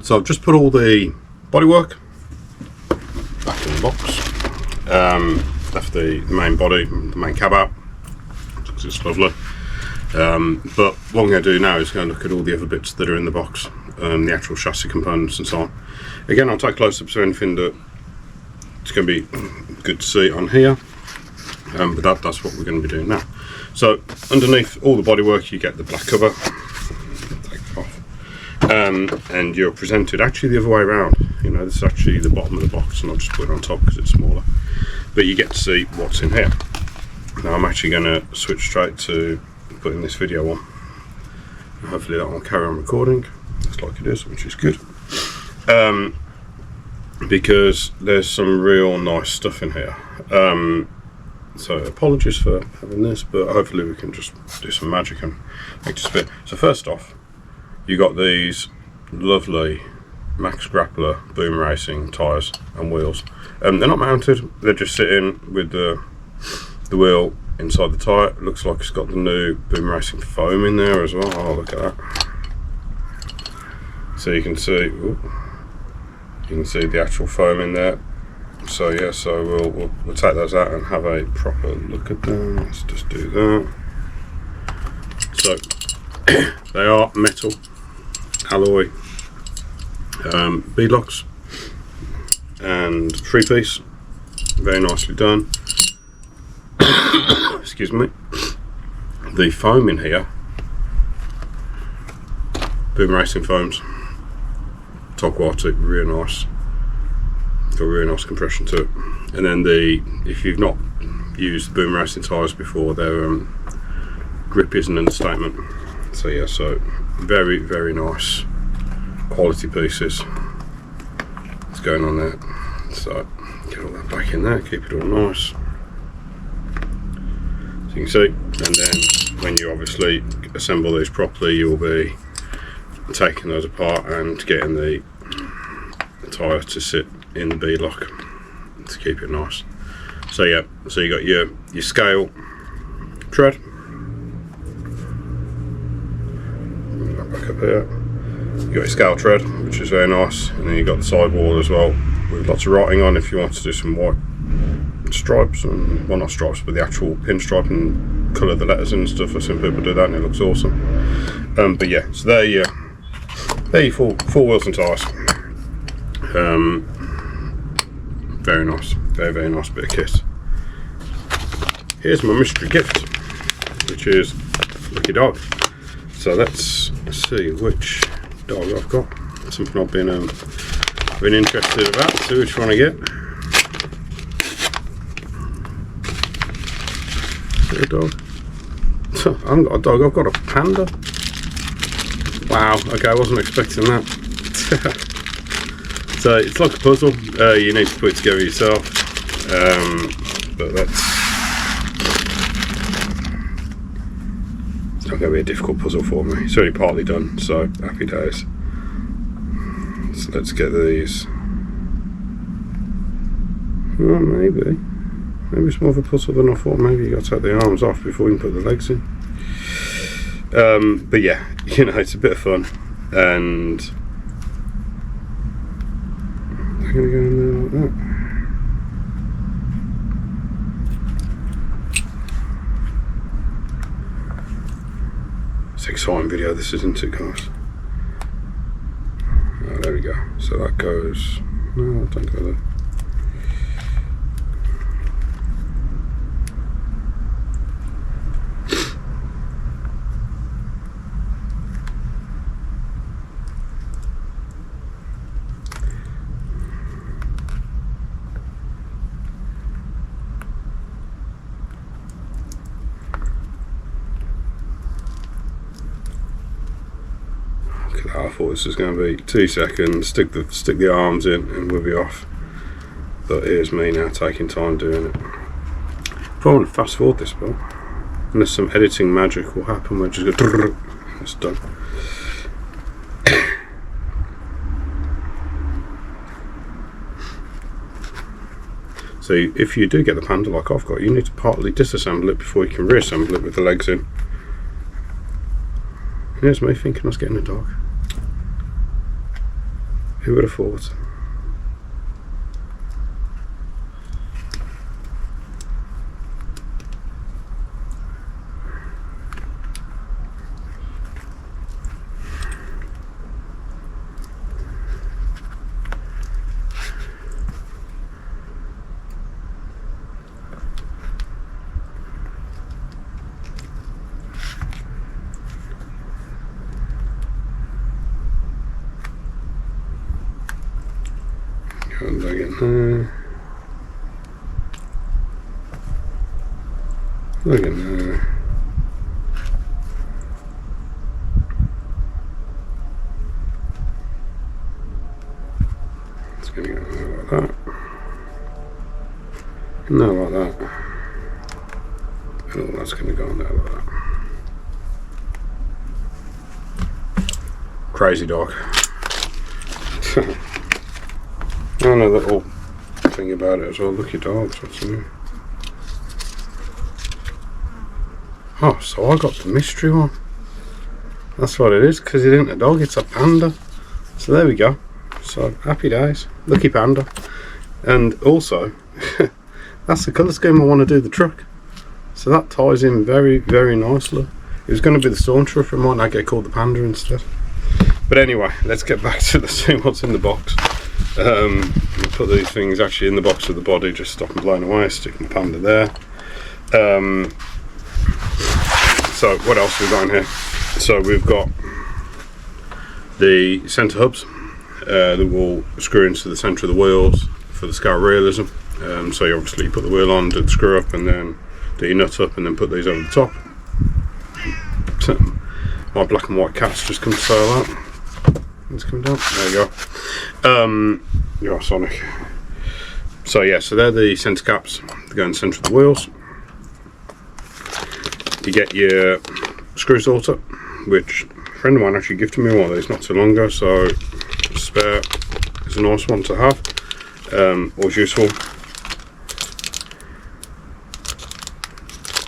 So I've just put all the bodywork back in the box. Left the main body, the main cab out, because it's lovely. But what I'm going to do now is going to look at all the other bits that are in the box, the actual chassis components and so on. Again, I'll take close-ups of anything that it's going to be good to see on here, but that's what we're going to be doing now. So underneath all the bodywork you get the black cover. Take it off. And you're presented actually the other way around. You know, this is actually the bottom of the box, and I'll just put it on top because it's smaller. But you get to see what's in here. Now I'm actually going to switch straight to putting this video on. Hopefully that will carry on recording. Looks like it is, which is good. Because there's some real nice stuff in here. So apologies for having this, but hopefully we can just do some magic and make this fit. So first off, you got these lovely Max Grappler Boom Racing tyres and wheels. They're not mounted, they're just sitting with the wheel inside the tyre. It looks like it's got the new Boom Racing foam in there as well. Oh, look at that. So you can see, the actual foam in there. So yeah, so we'll take those out and have a proper look at them. Let's just do that. So they are metal alloy beadlocks and 3-piece, very nicely done. Excuse me. The foam in here, Boom Racing foams, top quality, really nice. Got really nice compression to it. And then if you've not used Boom Racing tyres before, their grip is an understatement. So yeah, so very, very nice quality pieces. What's going on there? So get all that back in there, keep it all nice. So you can see, and then when you obviously assemble these properly, you will be taking those apart and getting the tyre to sit in the beadlock to keep it nice. So yeah, so you got your scale tread. Bring that back up here. You got your scale tread, which is very nice, and then you got the sidewall as well with lots of writing on if you want to do some white stripes, and well, not stripes, but the actual pinstripe and colour the letters and stuff. I've seen people do that and it looks awesome. But yeah, so there you four wheels and tyres. Very nice, very, very nice bit of kit. Here's my mystery gift, which is Lucky Dog. So let's see which dog I've got. Something I've been interested about. See which one I get. Is it a dog? I haven't got a dog, I've got a panda. Wow, okay, I wasn't expecting that. So it's like a puzzle, you need to put it together yourself, but it's not going to be a difficult puzzle for me. It's already partly done, so happy days. So let's get these. Well, maybe it's more of a puzzle than I thought. Maybe you got to take the arms off before you can put the legs in. But yeah, you know, it's a bit of fun, and I'm going to go in there like that. It's an exciting video this is, isn't it, guys? Oh, there we go. So that goes. No, don't go there. I thought this was going to be 2 seconds, stick the arms in and we'll be off. But here's me now taking time doing it. If I want to fast forward this bit, unless some editing magic will happen, we'll just go, it's done. So if you do get the panda like I've got, you need to partly disassemble it before you can reassemble it with the legs in. Here's me thinking I was getting a dog. Who would have thought? And again there. Look at there. It's going to go there like that. And there like that. And all that's going to go on there like that. Crazy dog. And a little thing about it as well. Look at dogs. What's new? Oh, so I got the mystery one. That's what it is, because it isn't a dog, it's a panda. So there we go. So happy days. Lucky panda. And also, that's the colour scheme I want to do the truck. So that ties in very, very nicely. It was going to be the Stormtrooper, it might not get called the panda instead. But anyway, let's get back to see what's in the box. We'll put these things actually in the box with the body, just stop them blowing away, stick the panda there. So what else have we got in here? So we've got the centre hubs that will screw into the centre of the wheels for the scale realism. So you obviously put the wheel on, do the screw up, and then do your nut up, and then put these over the top. So my black and white cat's just come to sail out. It's come down. There you go. You're Sonic. So yeah, so they're the centre caps that go in the centre of the wheels. You get your screw sorter, which a friend of mine actually gifted me one of these not too long ago, so spare is a nice one to have. Always useful.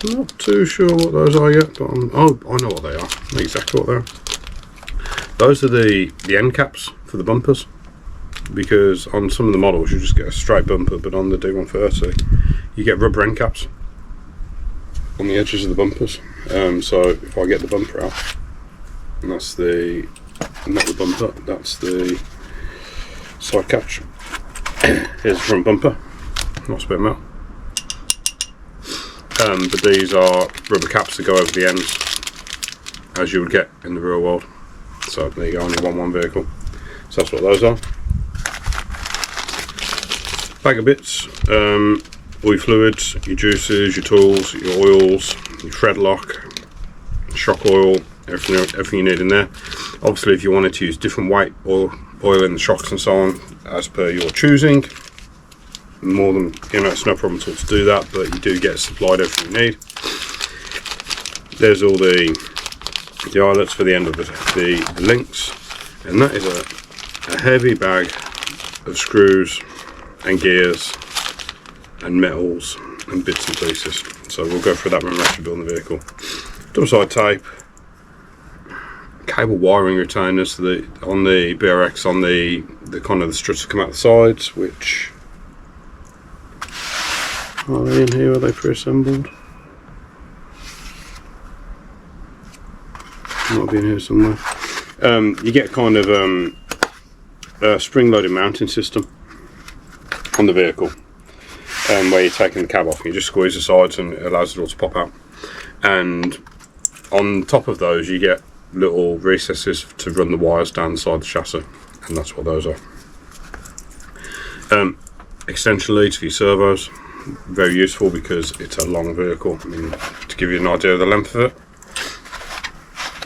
I'm not too sure what those are yet, but oh, I know what they are. I know exactly what they are. Those are the end caps for the bumpers, because on some of the models you just get a straight bumper, but on the D130 you get rubber end caps on the edges of the bumpers. So if I get the bumper out, and that's the, not the bumper, that's the side catch. Here's the front bumper, nice bit of metal. But these are rubber caps that go over the ends, as you would get in the real world. So there you go, only one vehicle. So that's what those are. Bag of bits, all your fluids, your juices, your tools, your oils, your thread lock, shock oil, everything you need in there. Obviously if you wanted to use different weight oil in the shocks and so on, as per your choosing, more than, you know, it's no problem at all to do that, but you do get supplied everything you need. There's all the eyelets for the end of the links, and that is a heavy bag of screws and gears and metals and bits and pieces. So we'll go through that when we're actually building the vehicle. Double side tape, cable wiring retainers on the BRX, on the kind of the struts that come out the sides, which are they in here? Are they pre-assembled? Might be in here somewhere. You get kind of a spring-loaded mounting system on the vehicle, where you're taking the cab off and you just squeeze the sides and it allows it all to pop out. And on top of those you get little recesses to run the wires down the side of the chassis, and that's what those are. Extension leads for your servos, very useful because it's a long vehicle. I mean, to give you an idea of the length of it,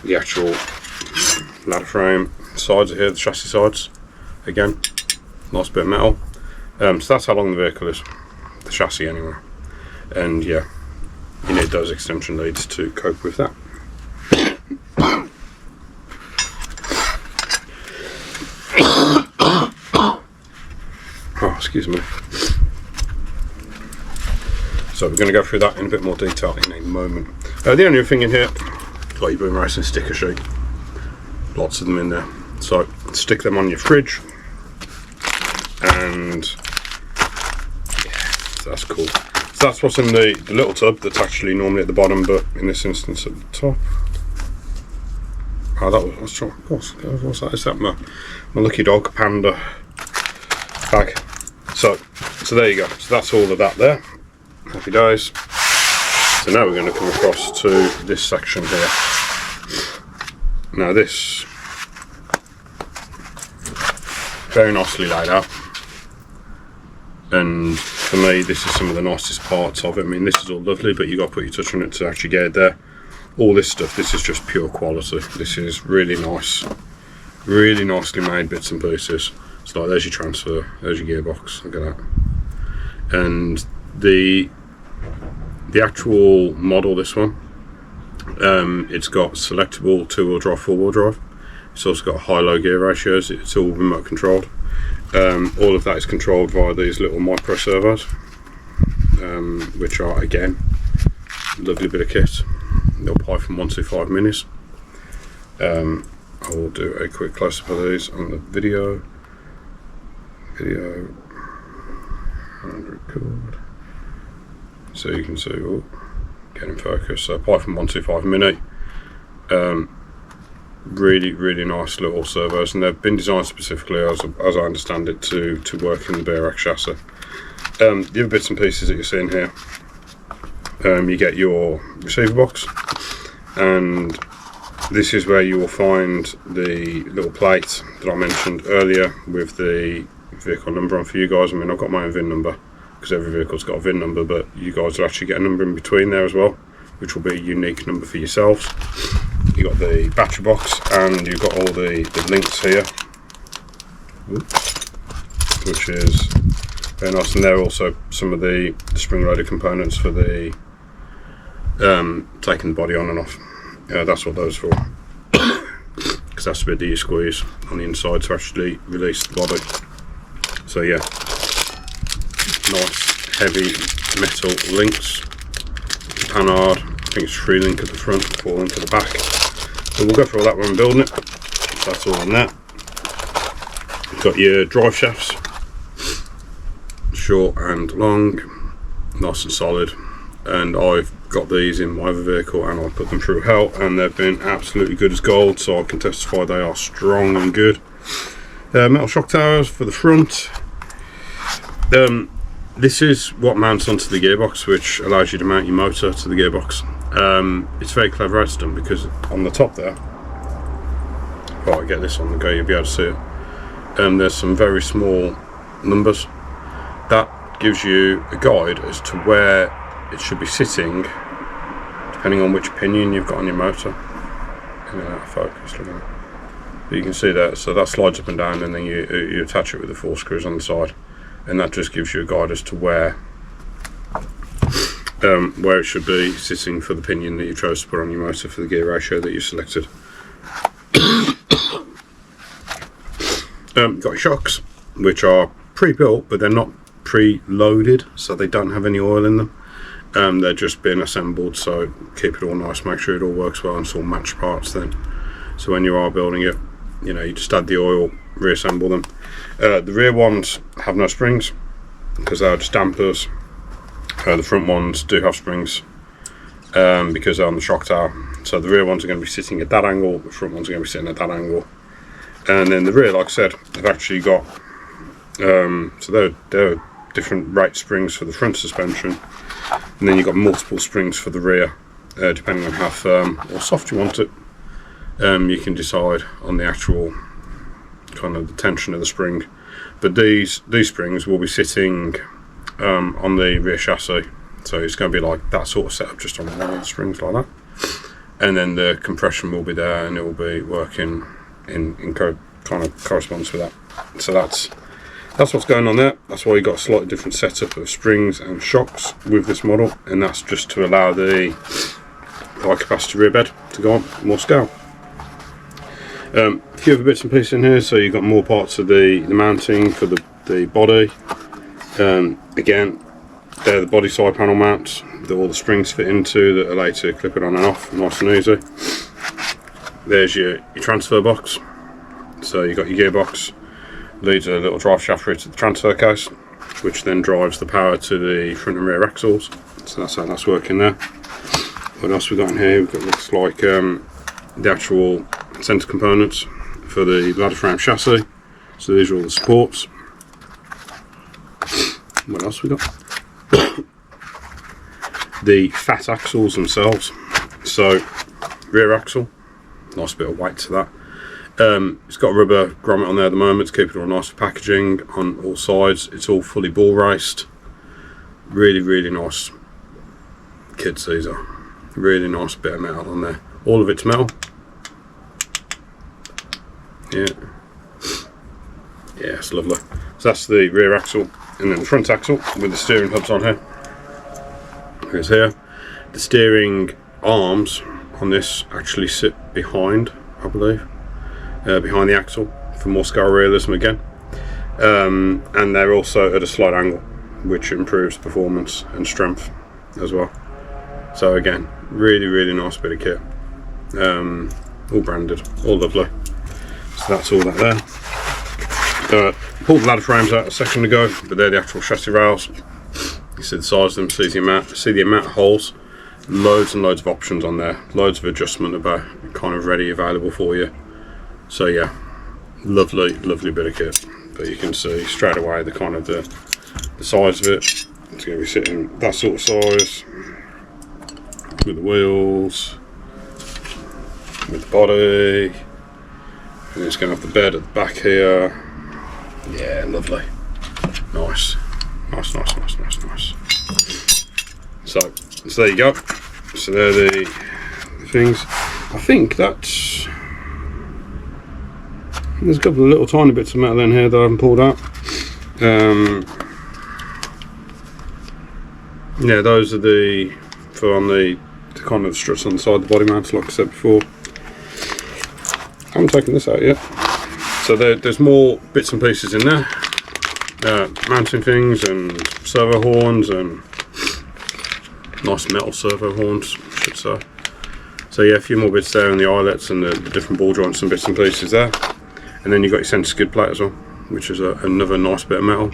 the actual ladder frame sides are here, the chassis sides, again, nice bit of metal. So that's how long the vehicle is, the chassis anyway. And yeah, you need those extension leads to cope with that. Oh, excuse me. So we're going to go through that in a bit more detail in a moment. The only other thing in here, got your boom racing sticker sheet, lots of them in there. So stick them on your fridge, and yeah, so that's cool. So that's what's in the little tub that's actually normally at the bottom, but in this instance at the top. Oh, that was, what's that? Is that my lucky dog panda bag? So there you go. So that's all of that there. Happy days. So now we're going to come across to this section here. Now this, very nicely laid out, and for me this is some of the nicest parts of it. I mean, this is all lovely, but you got to put your touch on it to actually get it there. All this stuff, this is just pure quality. This is really nice, really nicely made bits and pieces. So like, there's your transfer, there's your gearbox, look at that. And the actual model, this one, it's got selectable 2-wheel drive, 4-wheel drive. It's also got high-low gear ratios. It's all remote controlled. All of that is controlled via these little micro servos, which are, again, a lovely bit of kit. Little Python 125 minis. I will do a quick close-up of these on the video and record, so you can see. Oh, get in focus. So Python 125 mini. Really nice little servos, and they've been designed specifically, as I understand it, to work in the BRX chassis. The other bits and pieces that you're seeing here, you get your receiver box, and this is where you will find the little plate that I mentioned earlier with the vehicle number on for you guys. I mean, I've got my own VIN number because every vehicle's got a VIN number, but you guys will actually get a number in between there as well, which will be a unique number for yourselves. You got the battery box, and you've got all the links here, which is very nice. And they're also some of the spring-loaded components for the taking the body on and off. That's what those are for, because that's the bit that you squeeze on the inside to actually release the body. So yeah, nice heavy metal links, panhard. I think it's 3-link at the front, 4-link at the back. So we'll go through all that when I'm building it. So that's all in that. You've got your drive shafts, short and long, nice and solid. And I've got these in my other vehicle, and I've put them through hell, and they've been absolutely good as gold, so I can testify they are strong and good. Metal shock towers for the front. This is what mounts onto the gearbox, which allows you to mount your motor to the gearbox. It's very clever how it's done, because on the top there, right, get this on the go, you'll be able to see it. There's some very small numbers. That gives you a guide as to where it should be sitting, depending on which pinion you've got on your motor. Out of focus, look at that. But you can see that, so that slides up and down, and then you attach it with the 4 screws on the side, and that just gives you a guide as to where it should be sitting for the pinion that you chose to put on your motor for the gear ratio that you selected. Got your shocks, which are pre-built, but they're not pre-loaded, so they don't have any oil in them. They're just being assembled, so keep it all nice, make sure it all works well, and it's all matched parts then. So when you are building it, you know, you just add the oil, reassemble them. The rear ones have no springs because they are just dampers. The front ones do have springs because they're on the shock tower. So the rear ones are going to be sitting at that angle, the front ones are going to be sitting at that angle. And then the rear, like I said, they've actually got, so they're different rate springs for the front suspension. And then you've got multiple springs for the rear, depending on how firm or soft you want it. You can decide on the actual kind of the tension of the spring. But these springs will be sitting on the rear chassis, so it's going to be like that sort of setup, just on one of the springs like that. And then the compression will be there, and it will be working in kind of corresponds with that. So that's what's going on there. That's why you've got a slightly different setup of springs and shocks with this model, and that's just to allow the high capacity rear bed to go on more scale. A few other bits and pieces in here, so you've got more parts of the mounting for the body. Again, they're the body side panel mounts that all the springs fit into that allow you to clip it on and off nice and easy. There's your transfer box, so you've got your gearbox, leads a little drive shaft through to the transfer case, which then drives the power to the front and rear axles. So that's how that's working there. What else we got in here? We've got, looks like the actual centre components for the ladder frame chassis. So these are all the supports. What else we got? The fat axles themselves. So rear axle, nice bit of weight to that. It's got a rubber grommet on there at the moment to keep it all nice for packaging on all sides. It's all fully ball raced. Really nice kits these are. Really nice bit of metal on there. All of it's metal. Yeah, it's lovely. So that's the rear axle, and then the front axle with the steering hubs on here. Here's here. The steering arms on this actually sit behind, I believe, behind the axle for more scale realism again. And they're also at a slight angle, which improves performance and strength as well. So again, really nice bit of kit. All branded, all lovely. So that's all that there. Pulled the ladder frames out a second ago, but they're the actual chassis rails. You see the size of them, see the amount of holes. Loads and loads of options on there. Loads of adjustment about kind of ready, available for you. So yeah, lovely bit of kit. But you can see straight away the kind of the size of it. It's going to be sitting that sort of size with the wheels, with the body, and it's going to have the bed at the back here. Yeah, lovely. Nice. So there you go. So they're the things. I think that's. There's a couple of little tiny bits of metal in here that I haven't pulled out. Yeah, those are the kind of struts on the side of the body mounts, like I said before. I haven't taken this out yet. So there's more bits and pieces in there. Mounting things and servo horns and nice metal servo horns, I should say. So yeah, a few more bits there in the eyelets and the different ball joints and bits and pieces there. And then you've got your centre skid plate as well, which is another nice bit of metal.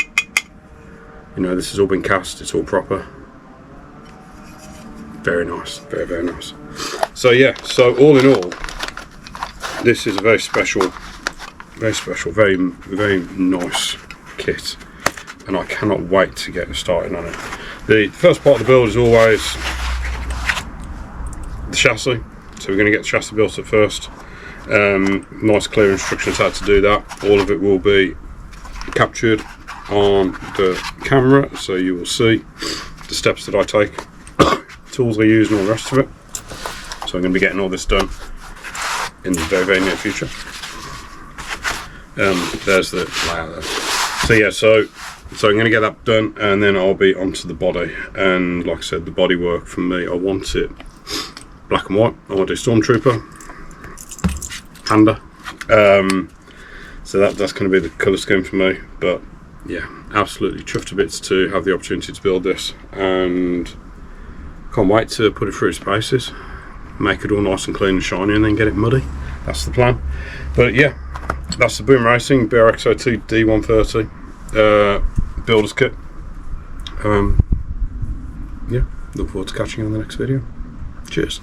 You know, this has all been cast, it's all proper. Very nice, very nice. So yeah, so all in all, this is a very special, very nice kit, and I cannot wait to get started on it. The first part of the build is always the chassis, so we're going to get the chassis built at first. Nice clear instructions how to do that. All of it will be captured on the camera, so you will see the steps that I take, tools I use and all the rest of it. So I'm going to be getting all this done in the very near future. There's the layout there. So yeah, so I'm going to get that done, and then I'll be onto the body. And like I said, the body work for me, I want it black and white. I want to do Stormtrooper, Panda. So that's going to be the colour scheme for me. But yeah, absolutely chuffed to bits to have the opportunity to build this, and can't wait to put it through its paces, make it all nice and clean and shiny, and then get it muddy. That's the plan. But yeah, that's the Boom Racing BRX02 D130 builder's kit. Yeah, look forward to catching you on the next video. Cheers.